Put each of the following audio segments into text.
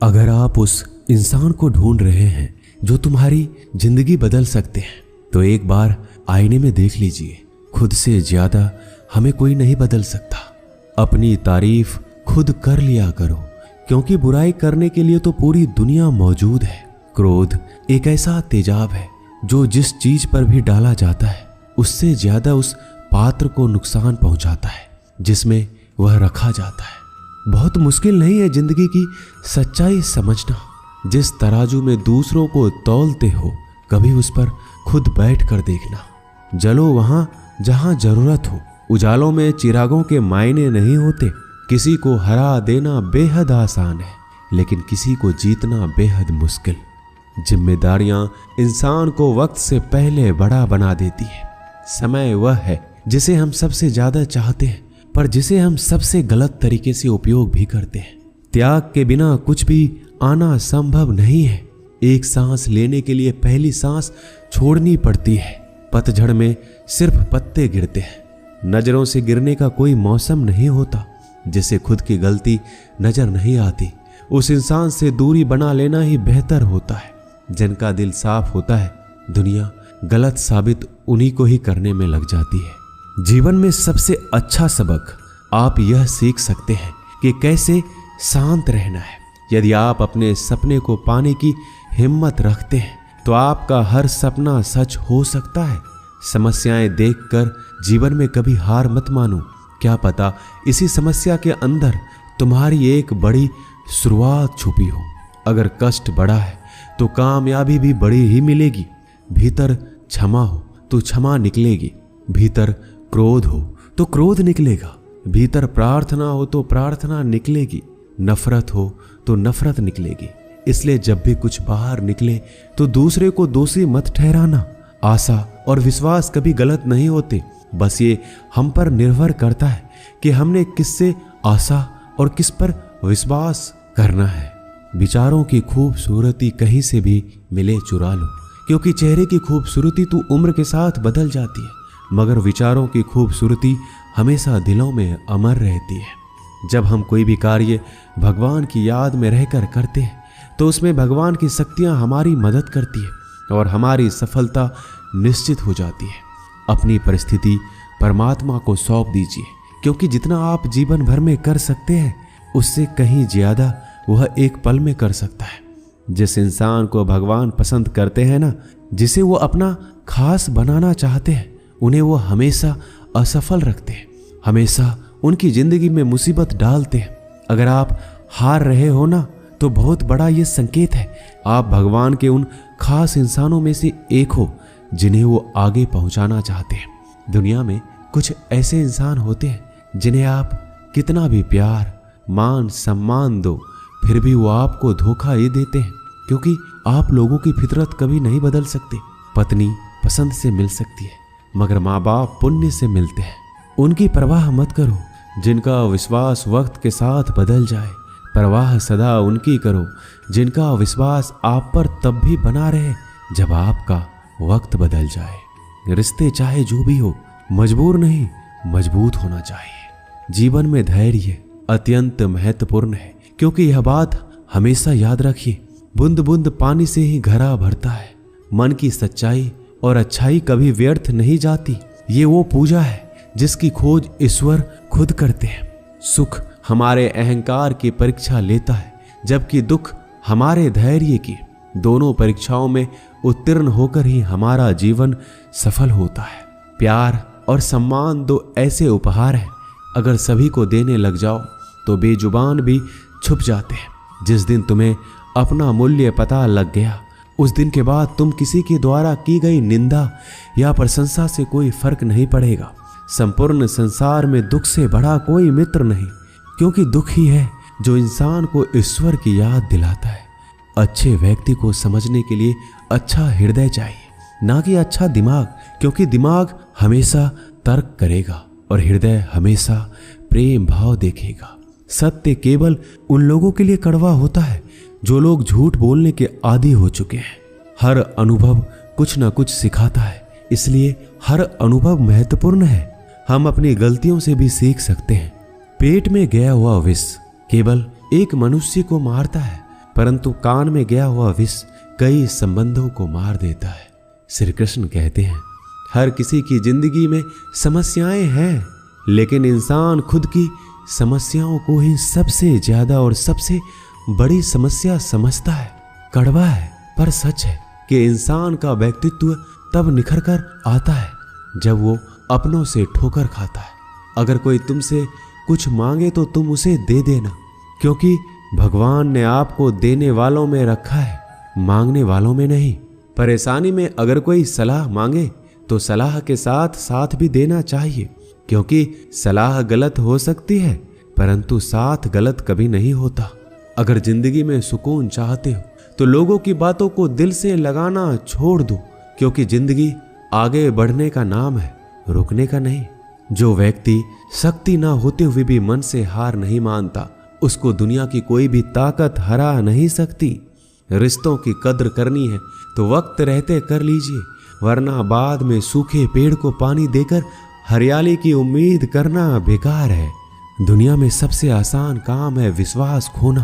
अगर आप उस इंसान को ढूंढ रहे हैं जो तुम्हारी जिंदगी बदल सकते हैं, तो एक बार आईने में देख लीजिए। खुद से ज्यादा हमें कोई नहीं बदल सकता। अपनी तारीफ खुद कर लिया करो, क्योंकि बुराई करने के लिए तो पूरी दुनिया मौजूद है। क्रोध एक ऐसा तेजाब है जो जिस चीज पर भी डाला जाता है उससे ज्यादा उस पात्र को नुकसान पहुंचाता है जिसमें वह रखा जाता है। बहुत मुश्किल नहीं है जिंदगी की सच्चाई समझना। जिस तराजू में दूसरों को तौलते हो, कभी उस पर खुद बैठ कर देखना। जलो वहां जहां जरूरत हो। उजालों में चिरागों के मायने नहीं होते। किसी को हरा देना बेहद आसान है, लेकिन किसी को जीतना बेहद मुश्किल। जिम्मेदारियां इंसान को वक्त से पहले बड़ा बना देती है। समय वह है जिसे हम सबसे ज्यादा चाहते हैं, पर जिसे हम सबसे गलत तरीके से उपयोग भी करते हैं। त्याग के बिना कुछ भी आना संभव नहीं है। एक सांस लेने के लिए पहली सांस छोड़नी पड़ती है। पतझड़ में सिर्फ पत्ते गिरते हैं। नजरों से गिरने का कोई मौसम नहीं होता। जिसे खुद की गलती नजर नहीं आती, उस इंसान से दूरी बना लेना ही बेहतर होता है। जिनका दिल साफ होता है, दुनिया गलत साबित उन्हीं को ही करने में लग जाती है। जीवन में सबसे अच्छा सबक आप यह सीख सकते हैं कि कैसे शांत रहना है। यदि आप अपने सपने को पाने की हिम्मत रखते हैं, तो आपका हर सपना सच हो सकता है। समस्याएं देखकर जीवन में कभी हार मत मानो। क्या पता इसी समस्या के अंदर तुम्हारी एक बड़ी शुरुआत छुपी हो। अगर कष्ट बड़ा है तो कामयाबी भी बड़ी ही मिलेगी। भीतर क्षमा हो तो क्षमा निकलेगी। भीतर क्रोध हो तो क्रोध निकलेगा। भीतर प्रार्थना हो तो प्रार्थना निकलेगी। नफरत हो तो नफरत निकलेगी। इसलिए जब भी कुछ बाहर निकले तो दूसरे को दोषी मत ठहराना। आशा और विश्वास कभी गलत नहीं होते। बस ये हम पर निर्भर करता है कि हमने किससे आशा और किस पर विश्वास करना है। विचारों की खूबसूरती कहीं से भी मिले चुरा लो, क्योंकि चेहरे की खूबसूरती तो उम्र के साथ बदल जाती है, मगर विचारों की खूबसूरती हमेशा दिलों में अमर रहती है। जब हम कोई भी कार्य भगवान की याद में रहकर करते हैं, तो उसमें भगवान की शक्तियां हमारी मदद करती है और हमारी सफलता निश्चित हो जाती है। अपनी परिस्थिति परमात्मा को सौंप दीजिए, क्योंकि जितना आप जीवन भर में कर सकते हैं, उससे कहीं ज्यादा वह एक पल में कर सकता है। जिस इंसान को भगवान पसंद करते हैं ना, जिसे वो अपना खास बनाना चाहते हैं, उन्हें वो हमेशा असफल रखते हैं, हमेशा उनकी जिंदगी में मुसीबत डालते हैं। अगर आप हार रहे हो ना, तो बहुत बड़ा ये संकेत है आप भगवान के उन खास इंसानों में से एक हो जिन्हें वो आगे पहुंचाना चाहते हैं। दुनिया में कुछ ऐसे इंसान होते हैं जिन्हें आप कितना भी प्यार, मान, सम्मान दो, फिर भी वो आपको धोखा ही देते हैं, क्योंकि आप लोगों की फितरत कभी नहीं बदल सकते। पत्नी पसंद से मिल सकती है, मगर माँ बाप पुण्य से मिलते हैं। उनकी परवाह मत करो जिनका विश्वास वक्त के साथ बदल जाए। परवाह सदा उनकी करो जिनका विश्वास आप पर तब भी बना रहे जब आपका वक्त बदल जाए। रिश्ते चाहे जो भी हो, मजबूर नहीं, मजबूत होना चाहिए। जीवन में धैर्य अत्यंत महत्वपूर्ण है, क्योंकि यह बात हमेशा याद रखिए, बूंद बूंद पानी से ही घड़ा भरता है। मन की सच्चाई और अच्छाई कभी व्यर्थ नहीं जाती। ये वो पूजा है जिसकी खोज ईश्वर खुद करते हैं। सुख हमारे अहंकार की परीक्षा लेता है, जबकि दुख हमारे धैर्य की। दोनों परीक्षाओं में उत्तीर्ण होकर ही हमारा जीवन सफल होता है। प्यार और सम्मान दो ऐसे उपहार हैं, अगर सभी को देने लग जाओ तो बेजुबान भी छुप जाते हैं। जिस दिन तुम्हें अपना मूल्य पता लग गया, उस दिन के बाद तुम किसी के द्वारा की गई निंदा या प्रशंसा से कोई फर्क नहीं पड़ेगा। संपूर्ण संसार में दुख से बड़ा कोई मित्र नहीं, क्योंकि दुख ही है जो इंसान को ईश्वर की याद दिलाता है। अच्छे व्यक्ति को समझने के लिए अच्छा हृदय चाहिए, ना कि अच्छा दिमाग, क्योंकि दिमाग हमेशा तर्क करेगा और हृदय हमेशा प्रेम भाव देखेगा। सत्य केवल उन लोगों के लिए कड़वा होता है जो लोग झूठ बोलने के आदी हो चुके हैं। हर अनुभव कुछ न कुछ सिखाता है, इसलिए हर अनुभव महत्वपूर्ण है। हम अपनी गलतियों से भी सीख सकते हैं। पेट में गया हुआ विष केवल एक मनुष्य को मारता है, परंतु कान में गया हुआ विष कई संबंधों को मार देता है। श्री कृष्ण कहते हैं, हर किसी की जिंदगी में समस्याएं हैं, लेकिन इंसान खुद की समस्याओं को ही सबसे ज्यादा और सबसे बड़ी समस्या समझता है। कड़वा है पर सच है कि इंसान का व्यक्तित्व तब निखर कर आता है जब वो अपनों से ठोकर खाता है। अगर कोई तुमसे कुछ मांगे तो तुम उसे दे देना, क्योंकि भगवान ने आपको देने वालों में रखा है, मांगने वालों में नहीं। परेशानी में अगर कोई सलाह मांगे तो सलाह के साथ साथ भी देना चाहिए, क्योंकि सलाह गलत हो सकती है परंतु साथ गलत कभी नहीं होता। अगर जिंदगी में सुकून चाहते हो तो लोगों की बातों को दिल से लगाना छोड़ दो, क्योंकि जिंदगी आगे बढ़ने का नाम है, रुकने का नहीं। जो व्यक्ति शक्ति ना होते हुए भी मन से हार नहीं मानता, उसको दुनिया की कोई भी ताकत हरा नहीं सकती। रिश्तों की कद्र करनी है तो वक्त रहते कर लीजिए, वरना बाद में सूखे पेड़ को पानी देकर हरियाली की उम्मीद करना बेकार है। दुनिया में सबसे आसान काम है विश्वास खोना,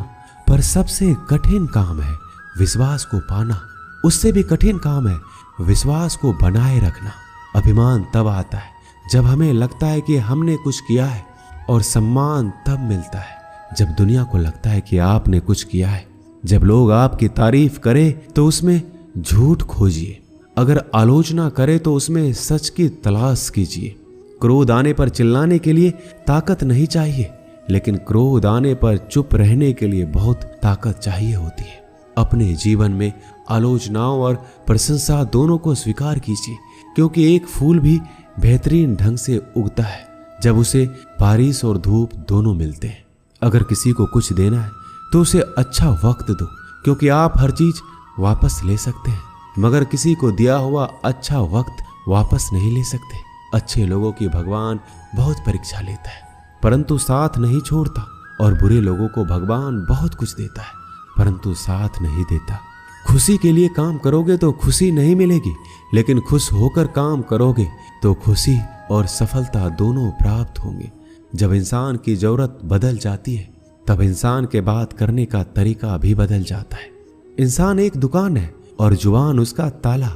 पर सबसे कठिन काम है विश्वास को पाना। उससे भी कठिन काम है विश्वास को बनाए रखना। अभिमान तब आता है जब हमें लगता है कि हमने कुछ किया है, और सम्मान तब मिलता है जब दुनिया को लगता है कि आपने कुछ किया है। जब लोग आपकी तारीफ करें तो उसमें झूठ खोजिए, अगर आलोचना करे तो उसमें सच की तलाश कीजिए। क्रोध आने पर चिल्लाने के लिए ताकत नहीं चाहिए, लेकिन क्रोध आने पर चुप रहने के लिए बहुत ताकत चाहिए होती है। अपने जीवन में आलोचनाओं और प्रशंसा दोनों को स्वीकार कीजिए, क्योंकि एक फूल भी बेहतरीन ढंग से उगता है जब उसे बारिश और धूप दोनों मिलते हैं। अगर किसी को कुछ देना है तो उसे अच्छा वक्त दो, क्योंकि आप हर चीज वापस ले सकते हैं, मगर किसी को दिया हुआ अच्छा वक्त वापस नहीं ले सकते। अच्छे लोगों की भगवान बहुत परीक्षा लेता है परंतु साथ नहीं छोड़ता, और बुरे लोगों को भगवान बहुत कुछ देता है परंतु साथ नहीं देता। खुशी के लिए काम करोगे तो खुशी नहीं मिलेगी, लेकिन खुश होकर काम करोगे तो खुशी और सफलता दोनों प्राप्त होंगे। जब इंसान की जरूरत बदल जाती है तब इंसान के बात करने का तरीका भी बदल जाता है। इंसान एक दुकान है और जुबान उसका ताला।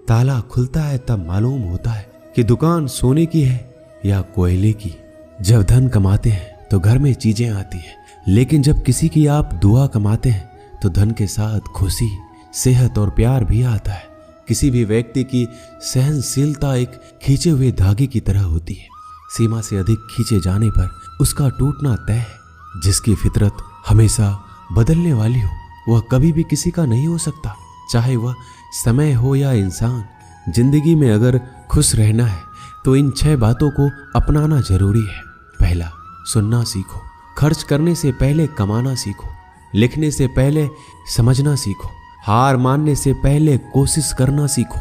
ताला खुलता है तब मालूम होता है कि दुकान सोने की है या कोयले की। जब धन कमाते हैं तो घर में चीजें आती हैं, लेकिन जब किसी की आप दुआ कमाते हैं तो धन के साथ खुशी, सेहत और प्यार भी आता है। किसी भी व्यक्ति की सहनशीलता एक खींचे हुए धागे की तरह होती है। सीमा से अधिक खींचे जाने पर उसका टूटना तय है। जिसकी फितरत हमेशा बदलने वाली हो वह कभी भी किसी का नहीं हो सकता, चाहे वह समय हो या इंसान। जिंदगी में अगर खुश रहना है तो इन 6 बातों को अपनाना जरूरी है। पहला, सुनना सीखो। खर्च करने से पहले कमाना सीखो। लिखने से पहले समझना सीखो। हार मानने से पहले कोशिश करना सीखो।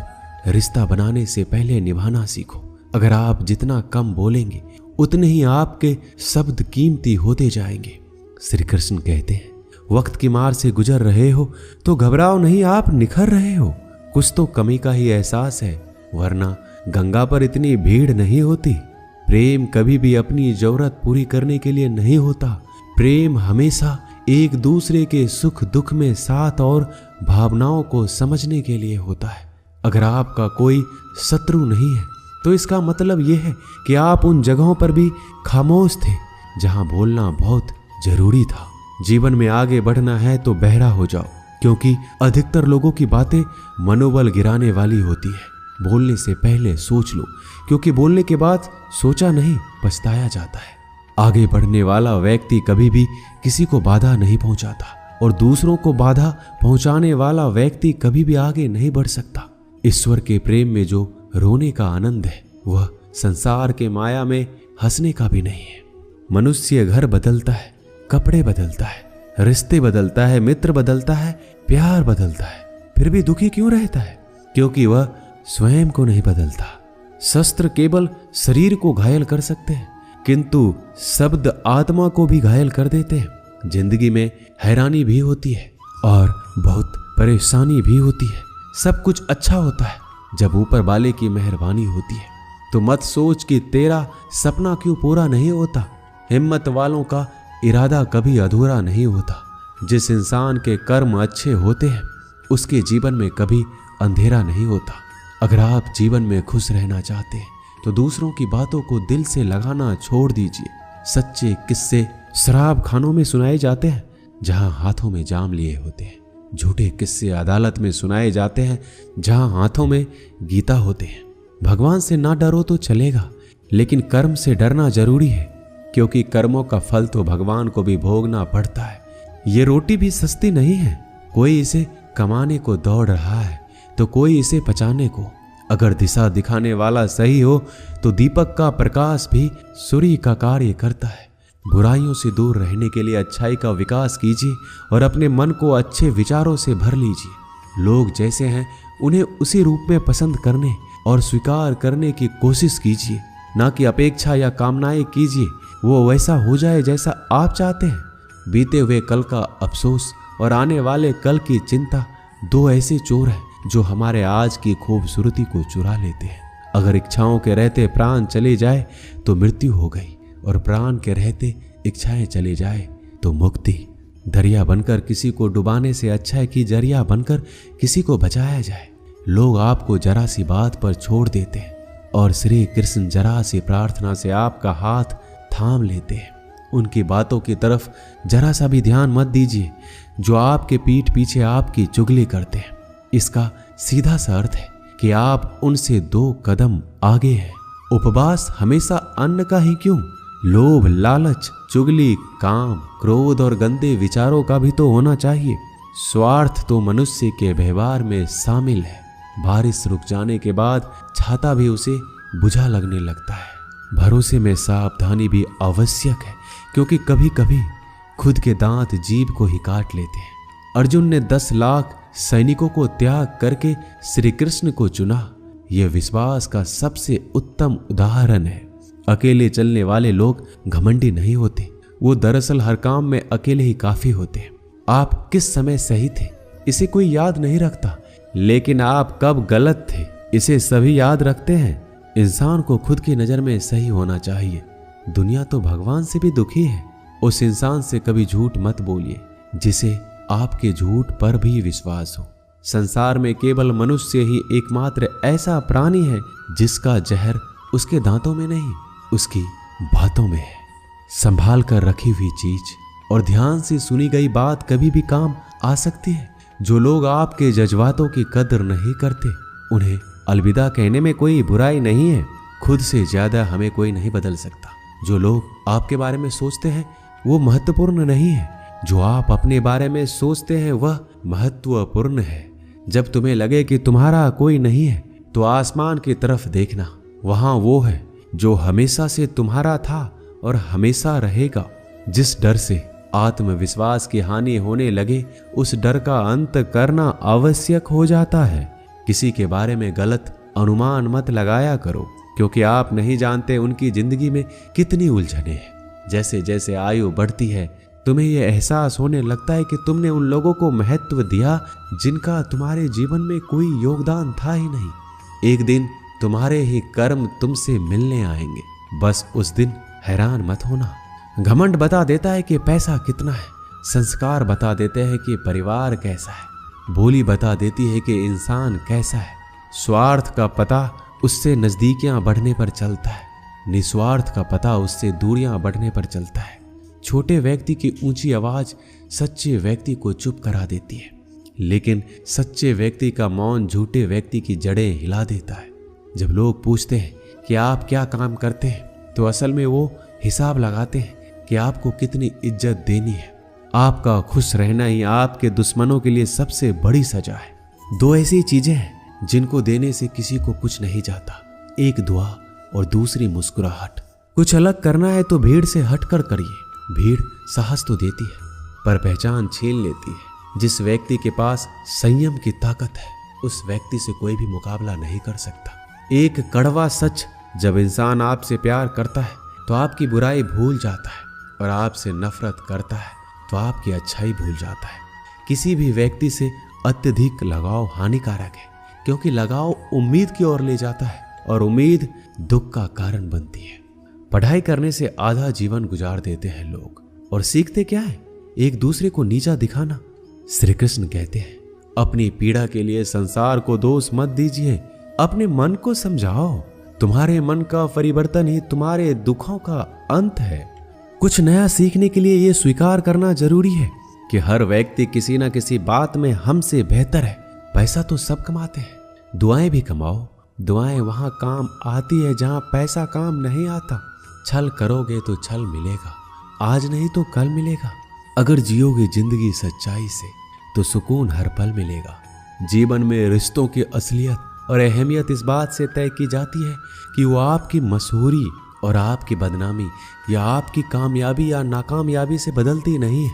रिश्ता बनाने से पहले निभाना सीखो। अगर आप जितना कम बोलेंगे उतने ही आपके शब्द कीमती होते जाएंगे। श्री कृष्ण कहते हैं, वक्त की मार से गुजर रहे हो तो घबराओ नहीं, आप निखर रहे हो। कुछ तो कमी का ही एहसास है, वरना गंगा पर इतनी भीड़ नहीं होती। प्रेम कभी भी अपनी जरूरत पूरी करने के लिए नहीं होता। प्रेम हमेशा एक दूसरे के सुख दुख में साथ और भावनाओं को समझने के लिए होता है। अगर आपका कोई शत्रु नहीं है तो इसका मतलब यह है कि आप उन जगहों पर भी खामोश थे जहां बोलना बहुत जरूरी था। जीवन में आगे बढ़ना है तो बहरा हो जाओ, क्योंकि अधिकतर लोगों की बातें मनोबल गिराने वाली होती है। बोलने से पहले सोच लो, क्योंकि बोलने के बाद सोचा नहीं पछताया जाता है। आगे बढ़ने वाला व्यक्ति कभी भी किसी को बाधा नहीं पहुंचाता, और दूसरों को बाधा पहुंचाने वाला व्यक्ति कभी भी आगे नहीं बढ़ सकता। ईश्वर के प्रेम में जो रोने का आनंद है वह संसार के माया में हंसने का भी नहीं है। मनुष्य घर बदलता है, कपड़े बदलता है, रिश्ते बदलता है, मित्र बदलता है, प्यार बदलता है, फिर भी दुखी क्यों रहता है? क्योंकि वह स्वयं को नहीं बदलता। शस्त्र केवल शरीर को घायल कर सकते हैं, किंतु शब्द आत्मा को भी घायल कर देते हैं। जिंदगी में हैरानी भी होती है और बहुत परेशानी भी होती है। सब कुछ अच्छा होता है जब ऊपर वाले की मेहरबानी होती है। तो मत सोच कि तेरा सपना क्यों पूरा नहीं होता। हिम्मत वालों का इरादा कभी अधूरा नहीं होता। जिस इंसान के कर्म अच्छे होते हैं उसके जीवन में कभी अंधेरा नहीं होता। अगर आप जीवन में खुश रहना चाहते हैं तो दूसरों की बातों को दिल से लगाना छोड़ दीजिए। सच्चे किस्से शराब खानों में सुनाए जाते हैं जहां हाथों में जाम लिए होते हैं। झूठे किस्से अदालत में सुनाए जाते हैं जहां हाथों में गीता होते हैं। भगवान से ना डरो तो चलेगा, लेकिन कर्म से डरना जरूरी है, क्योंकि कर्मों का फल तो भगवान को भी भोगना पड़ता है। ये रोटी भी सस्ती नहीं है। कोई इसे कमाने को दौड़ रहा है तो कोई इसे पचाने को। अगर दिशा दिखाने वाला सही हो तो दीपक का प्रकाश भी सूर्य का कार्य करता है। बुराइयों से दूर रहने के लिए अच्छाई का विकास कीजिए और अपने मन को अच्छे विचारों से भर लीजिए। लोग जैसे हैं उन्हें उसी रूप में पसंद करने और स्वीकार करने की कोशिश कीजिए, ना कि अपेक्षा या कामनाएं कीजिए वो वैसा हो जाए जैसा आप चाहते हैं। बीते हुए कल का अफसोस और आने वाले कल की चिंता दो ऐसे चोर हैं जो हमारे आज की खूबसूरती को चुरा लेते हैं। अगर इच्छाओं के रहते प्राण चले जाए तो मृत्यु हो गई, और प्राण के रहते इच्छाएं चले जाए तो मुक्ति। दरिया बनकर किसी को डुबाने से अच्छा है कि जरिया बनकर किसी को बचाया जाए। लोग आपको जरा सी बात पर छोड़ देते हैं और श्री कृष्ण जरा सी प्रार्थना से आपका हाथ थाम लेते हैं। उनकी बातों की तरफ जरा सा भी ध्यान मत दीजिए जो आपके पीठ पीछे आपकी चुगली करते हैं। इसका सीधा सा अर्थ है कि आप उनसे 2 कदम आगे हैं। उपवास हमेशा अन्न का ही क्यों, लोभ, लालच, चुगली, काम, क्रोध और गंदे विचारों का भी तो होना चाहिए। स्वार्थ तो मनुष्य के व्यवहार में शामिल है। बारिश रुक जाने के बाद छाता भी उसे बुझा लगने लगता है। भरोसे में सावधानी भी आवश्यक है, क्योंकि कभी कभी खुद के दांत जीभ को ही काट लेते हैं। अर्जुन ने 10 लाख सैनिकों को त्याग करके श्री कृष्ण को चुना। यह विश्वास का सबसे उत्तम उदाहरण है। अकेले चलने वाले लोग घमंडी नहीं होते, वो दरअसल हर काम में अकेले ही काफी होते हैं। आप किस समय सही थे इसे कोई याद नहीं रखता, लेकिन आप कब गलत थे इसे सभी याद रखते हैं। इंसान को खुद की नजर में सही होना चाहिए। दुनिया तो भगवान से भी दुखी है। उस इंसान से कभी झूठ मत बोलिए जिसे आपके झूठ पर भी विश्वास हो। संसार में केवल मनुष्य ही एकमात्र ऐसा प्राणी है जिसका जहर उसके दांतों में नहीं, उसकी बातों में है। संभाल कर रखी हुई चीज और ध्यान से सुनी गई बात कभी भी काम आ सकती है। जो लोग आपके जज्बातों की कदर नहीं करते उन्हें अलविदा कहने में कोई बुराई नहीं है। खुद से ज्यादा हमें कोई नहीं बदल सकता। जो लोग आपके बारे में सोचते हैं वो महत्वपूर्ण नहीं है, जो आप अपने बारे में सोचते हैं वह महत्वपूर्ण है। जब तुम्हें लगे कि तुम्हारा कोई नहीं है तो आसमान की तरफ देखना, वहां वो है जो हमेशा से तुम्हारा था और हमेशा रहेगा। जिस डर से आत्मविश्वास की हानि होने लगे उस डर का अंत करना आवश्यक हो जाता है। किसी के बारे में गलत अनुमान मत लगाया करो, क्योंकि आप नहीं जानते उनकी जिंदगी में कितनी उलझने हैं। जैसे जैसे आयु बढ़ती है तुम्हें यह एहसास होने लगता है कि तुमने उन लोगों को महत्व दिया जिनका तुम्हारे जीवन में कोई योगदान था ही नहीं। एक दिन तुम्हारे ही कर्म तुमसे मिलने आएंगे। बस उस दिन हैरान मत होना। घमंड बता देता है कि पैसा कितना है, संस्कार बता देते हैं कि परिवार कैसा है, बोली बता देती है कि इंसान कैसा है। स्वार्थ का पता उससे नजदीकियां बढ़ने पर चलता है, निस्वार्थ का पता उससे दूरियां बढ़ने पर चलता है। छोटे व्यक्ति की ऊंची आवाज सच्चे व्यक्ति को चुप करा देती है, लेकिन सच्चे व्यक्ति का मौन झूठे व्यक्ति की जड़ें हिला देता है। जब लोग पूछते हैं कि आप क्या काम करते हैं तो असल में वो हिसाब लगाते हैं कि आपको कितनी इज्जत देनी है। आपका खुश रहना ही आपके दुश्मनों के लिए सबसे बड़ी सजा है। 2 ऐसी चीजें हैं जिनको देने से किसी को कुछ नहीं जाता, एक दुआ और दूसरी मुस्कुराहट। कुछ अलग करना है तो भीड़ से हटकर करिए। भीड़ साहस तो देती है पर पहचान छीन लेती है। जिस व्यक्ति के पास संयम की ताकत है उस व्यक्ति से कोई भी मुकाबला नहीं कर सकता। एक कड़वा सच, जब इंसान आपसे प्यार करता है तो आपकी बुराई भूल जाता है, और आपसे नफरत करता है तो आपकी अच्छाई भूल जाता है। किसी भी व्यक्ति से अत्यधिक लगाव हानिकारक है, क्योंकि लगाव उम्मीद की ओर ले जाता है और उम्मीद दुख का कारण बनती है। पढ़ाई करने से आधा जीवन गुजार देते हैं लोग, और सीखते क्या है? एक दूसरे को नीचा दिखाना। श्री कृष्ण कहते हैं, अपनी पीड़ा के लिए संसार को दोष मत दीजिए, अपने मन को समझाओ। तुम्हारे मन का परिवर्तन ही तुम्हारे दुखों का अंत है। कुछ नया सीखने के लिए यह स्वीकार करना जरूरी है कि हर व्यक्ति किसी न किसी बात में हमसे बेहतर है। पैसा तो सब कमाते हैं, दुआएं भी कमाओ। दुआएं वहां काम आती है जहां पैसा काम नहीं आता। छल करोगे तो छल मिलेगा, आज नहीं तो कल मिलेगा। अगर जियोगे जिंदगी सच्चाई से तो सुकून हर पल मिलेगा। जीवन में रिश्तों की असलियत और अहमियत इस बात से तय की जाती है कि वो आपकी मशहूरी और आपकी बदनामी या आपकी कामयाबी या नाकामयाबी से बदलती नहीं है।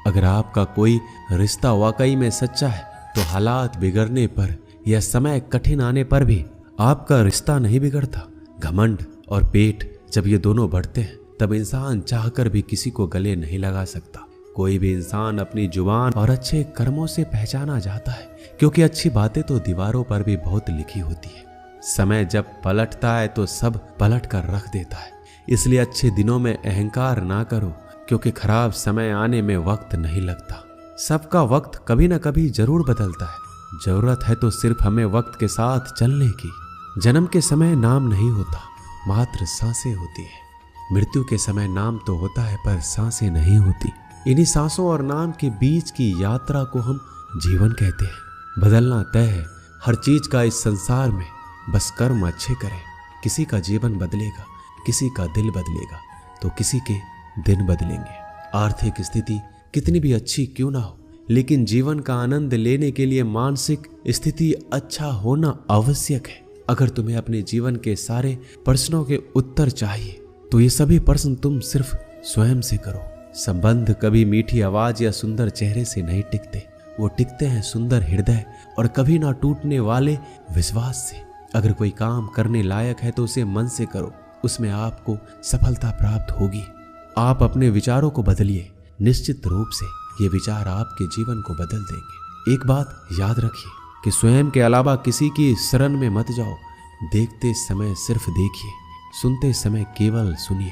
अगर आपका कोई रिश्ता वाकई में सच्चा है तो हालात बिगड़ने पर या समय कठिन आने पर भी आपका रिश्ता नहीं बिगड़ता। घमंड और पेट जब ये दोनों बढ़ते हैं तब इंसान चाहकर भी किसी को गले नहीं लगा सकता। कोई भी इंसान अपनी जुबान और अच्छे कर्मों से पहचाना जाता है, क्योंकि अच्छी बातें तो दीवारों पर भी बहुत लिखी होती है। समय जब पलटता है तो सब पलट कर रख देता है। इसलिए अच्छे दिनों में अहंकार ना करो, क्योंकि खराब समय आने में वक्त नहीं लगता। सबका वक्त कभी न कभी जरूर बदलता है। जरूरत है तो सिर्फ हमें वक्त के साथ चलने की। जन्म के समय नाम नहीं होता, मात्र सांसें होती है। मृत्यु के समय नाम तो होता है पर सांसें नहीं होती। इन्हीं सांसों और नाम के बीच की यात्रा को हम जीवन कहते हैं। बदलना तय है हर चीज का इस संसार में, बस कर्म अच्छे करें। किसी का जीवन बदलेगा, किसी का दिल बदलेगा, तो किसी के दिन बदलेंगे। आर्थिक स्थिति कितनी भी अच्छी क्यों ना हो, लेकिन जीवन का आनंद लेने के लिए मानसिक स्थिति अच्छा होना आवश्यक है। अगर तुम्हें अपने जीवन के सारे प्रश्नों के उत्तर चाहिए तो ये सभी प्रश्न तुम सिर्फ स्वयं से करो। संबंध कभी मीठी आवाज या सुंदर चेहरे से नहीं टिकते, वो टिकते हैं सुंदर हृदय और कभी ना टूटने वाले विश्वास से। अगर कोई काम करने लायक है तो उसे मन से करो, उसमें आपको सफलता प्राप्त होगी। आप अपने विचारों को बदलिए, निश्चित रूप से ये विचार आपके जीवन को बदल देंगे। एक बात याद रखिए कि स्वयं के अलावा किसी की शरण में मत जाओ। देखते समय सिर्फ देखिए, सुनते समय केवल सुनिए,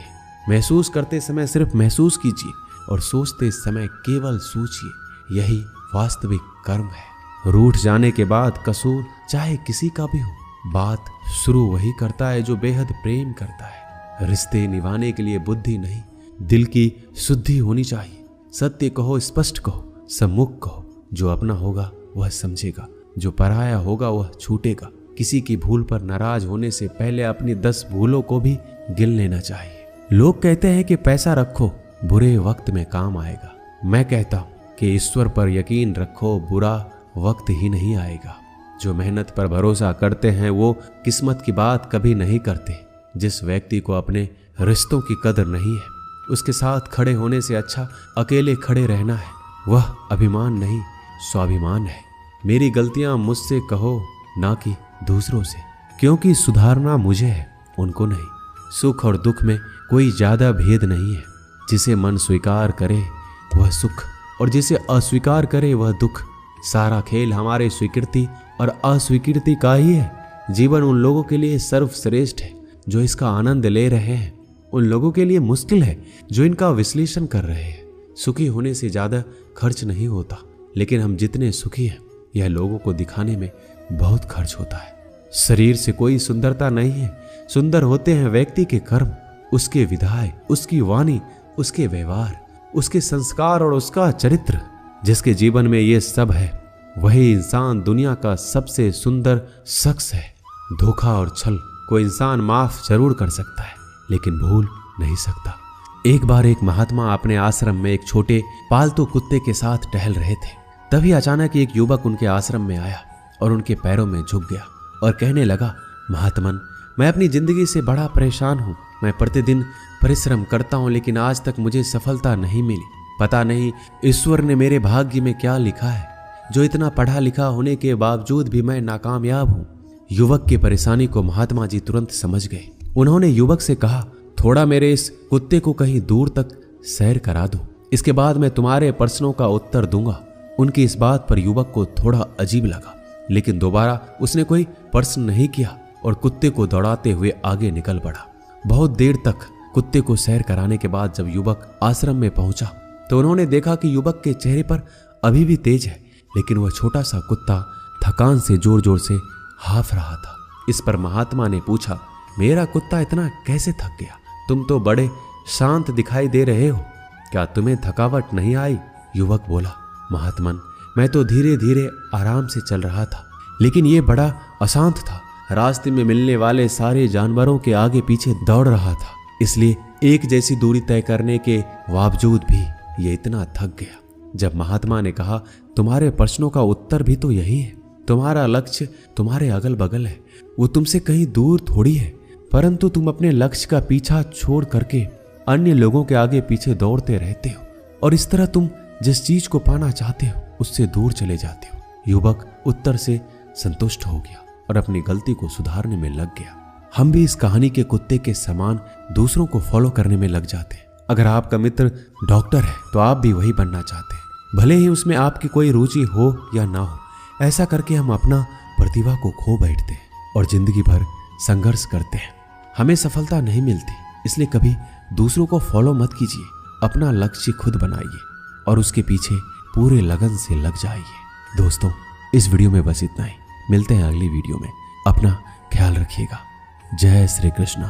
महसूस करते समय सिर्फ महसूस कीजिए और सोचते समय केवल सोचिए। यही वास्तविक कर्म है। रूठ जाने के बाद कसूर चाहे किसी का भी हो, बात शुरू वही करता है जो बेहद प्रेम करता है। रिश्ते निभाने के लिए बुद्धि नहीं, दिल की शुद्धि होनी चाहिए। सत्य कहो, स्पष्ट कहो, सम्मुख कहो। जो अपना होगा वह समझेगा, जो पराया होगा वह छूटेगा। किसी की भूल पर नाराज होने से पहले अपनी 10 भूलों को भी गिन लेना चाहिए। लोग कहते हैं कि पैसा रखो, बुरे वक्त में काम आएगा। मैं कहता हूं कि ईश्वर पर यकीन रखो, बुरा वक्त ही नहीं आएगा। जो मेहनत पर भरोसा करते हैं वो किस्मत की बात कभी नहीं करते। जिस व्यक्ति को अपने रिश्तों की कदर नहीं है, उसके साथ खड़े होने से अच्छा अकेले खड़े रहना है। वह अभिमान नहीं, स्वाभिमान है। मेरी गलतियां मुझसे कहो, ना कि दूसरों से, क्योंकि सुधारना मुझे है, उनको नहीं। सुख और दुख में कोई ज्यादा भेद नहीं है। जिसे मन स्वीकार करे वह सुख और जिसे अस्वीकार करे वह दुख। सारा खेल हमारे स्वीकृति और अस्वीकृति का ही है। जीवन उन लोगों के लिए सर्वश्रेष्ठ है जो इसका आनंद ले रहे हैं, उन लोगों के लिए मुश्किल है जो इनका विश्लेषण कर रहे हैं। सुखी होने से ज्यादा खर्च नहीं होता, लेकिन हम जितने सुखी हैं यह लोगों को दिखाने में बहुत खर्च होता है। शरीर से कोई सुंदरता नहीं है, सुंदर होते हैं व्यक्ति के कर्म, उसके विधाय, उसकी वाणी, उसके व्यवहार, उसके संस्कार और उसका चरित्र। जिसके जीवन में ये सब है वही इंसान दुनिया का सबसे सुंदर शख्स है। धोखा और छल को इंसान माफ जरूर कर सकता है, लेकिन भूल नहीं सकता। एक बार एक महात्मा अपने आश्रम में एक छोटे पालतू कुत्ते के साथ टहल रहे थे। तभी अचानक एक युवक उनके आश्रम में आया और उनके पैरों में झुक गया और कहने लगा, महात्मन, मैं अपनी जिंदगी से बड़ा परेशान हूँ। मैं प्रतिदिन परिश्रम करता हूँ, लेकिन आज तक मुझे सफलता नहीं मिली। पता नहीं ईश्वर ने मेरे भाग्य में क्या लिखा है, जो इतना पढ़ा लिखा होने के बावजूद भी मैं नाकामयाब हूँ। युवक की परेशानी को महात्मा जी तुरंत समझ गए। उन्होंने युवक से कहा, थोड़ा मेरे इस कुत्ते को कहीं दूर तक सैर करा दो, इसके बाद मैं तुम्हारे प्रश्नों का उत्तर दूंगा। उनकी इस बात पर युवक को थोड़ा अजीब लगा, लेकिन दोबारा उसने कोई प्रश्न नहीं किया और कुत्ते को दौड़ाते हुए आगे निकल पड़ा। बहुत देर तक कुत्ते को सैर कराने के बाद जब युवक आश्रम में पहुंचा तो उन्होंने देखा कि युवक के चेहरे पर अभी भी तेज है, लेकिन वह छोटा सा कुत्ता थकान से जोर जोर से हाफ रहा था। इस पर महात्मा ने पूछा, मेरा कुत्ता इतना कैसे थक गया? तुम तो बड़े शांत दिखाई दे रहे हो, क्या तुम्हें थकावट नहीं आई? युवक बोला, महात्मन, मैं तो धीरे धीरे आराम से चल रहा था, लेकिन ये बड़ा अशांत था। रास्ते में मिलने वाले सारे जानवरों के आगे पीछे दौड़ रहा था, इसलिए एक जैसी दूरी तय करने के बावजूद भी ये इतना थक गया। जब महात्मा ने कहा, तुम्हारे प्रश्नों का उत्तर भी तो यही है, तुम्हारा लक्ष्य तुम्हारे अगल बगल है, वो तुमसे कहीं दूर थोड़ी है, परंतु तुम अपने लक्ष्य का पीछा छोड़ करके अन्य लोगों के आगे पीछे दौड़ते रहते हो, और इस तरह तुम जिस चीज को पाना चाहते हो उससे दूर चले जाते हो। युवक उत्तर से संतुष्ट हो गया और अपनी गलती को सुधारने में लग गया। हम भी इस कहानी के कुत्ते के समान दूसरों को फॉलो करने में लग जाते हैं। अगर आपका मित्र डॉक्टर है तो आप भी वही बनना चाहते हैं, भले ही उसमें आपकी कोई रुचि हो या ना हो। ऐसा करके हम अपना प्रतिभा को खो बैठते हैं और जिंदगी भर संघर्ष करते हैं। हमें सफलता नहीं मिलती, इसलिए कभी दूसरों को फॉलो मत कीजिए। अपना लक्ष्य खुद बनाइए और उसके पीछे पूरे लगन से लग जाइए। दोस्तों, इस वीडियो में बस इतना ही। मिलते हैं अगली वीडियो में। अपना ख्याल रखिएगा। जय श्री कृष्ण।